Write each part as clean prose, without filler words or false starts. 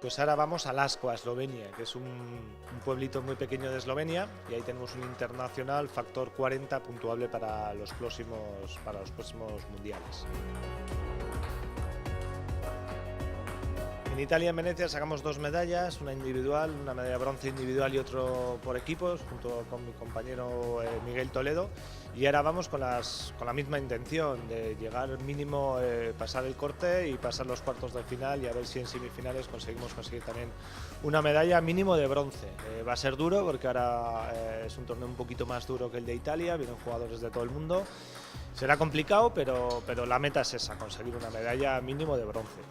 Pues ahora vamos a Laško, a Eslovenia, que es un pueblito muy pequeño de Eslovenia, y ahí tenemos un internacional factor 40 puntuable para los próximos mundiales. En Italia, en Venecia, sacamos 2 medallas, una individual, una medalla de bronce individual y otro por equipos, junto con mi compañero Miguel Toledo. Y ahora vamos con la misma intención de llegar mínimo, pasar el corte y pasar los cuartos de final, y a ver si en semifinales conseguir también una medalla mínimo de bronce. Va a ser duro porque ahora es un torneo un poquito más duro que el de Italia, vienen jugadores de todo el mundo. Será complicado, pero la meta es esa, conseguir una medalla mínimo de bronce.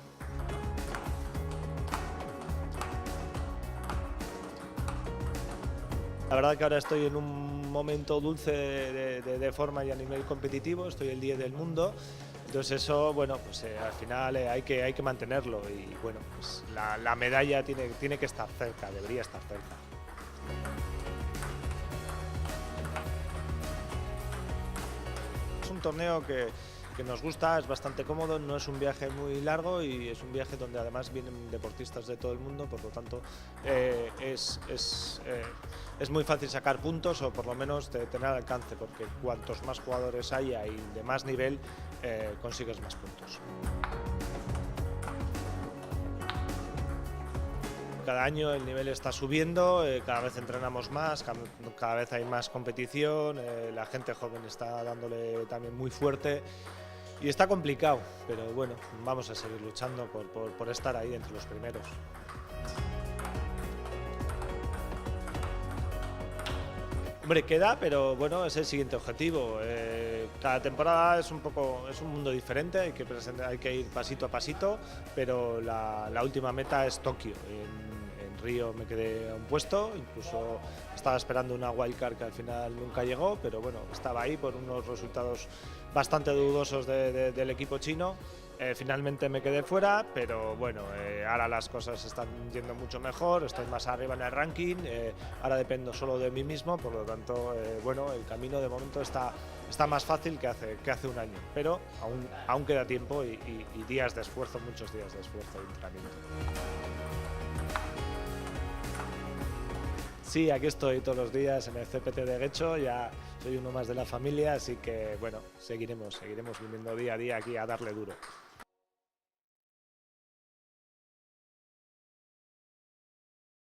La verdad que ahora estoy en un momento dulce de forma y a nivel competitivo, estoy el 10 del mundo, entonces eso, bueno, pues al final hay que mantenerlo, y bueno, pues la medalla tiene que estar cerca, debería estar cerca. Es un torneo que nos gusta, es bastante cómodo, no es un viaje muy largo y es un viaje donde además vienen deportistas de todo el mundo, por lo tanto es muy fácil sacar puntos, o por lo menos tener alcance, porque cuantos más jugadores haya y de más nivel, consigues más puntos. Cada año el nivel está subiendo, cada vez entrenamos más, cada vez hay más competición, la gente joven está dándole también muy fuerte y está complicado, pero bueno, vamos a seguir luchando por estar ahí entre los primeros. Hombre, queda, pero bueno, es el siguiente objetivo. Cada temporada es un mundo diferente, hay que ir pasito a pasito, pero la última meta es Tokio. En Río me quedé a un puesto, incluso estaba esperando una wildcard que al final nunca llegó, pero bueno, estaba ahí por unos resultados bastante dudosos del equipo chino. Finalmente me quedé fuera, pero bueno, ahora las cosas están yendo mucho mejor, estoy más arriba en el ranking, ahora dependo solo de mí mismo, por lo tanto, bueno, el camino de momento está más fácil que hace un año, pero aún queda tiempo y días de esfuerzo, muchos días de esfuerzo y entrenamiento. Sí, aquí estoy todos los días en el CPT de Getxo, ya soy uno más de la familia, así que bueno, seguiremos viniendo día a día aquí a darle duro.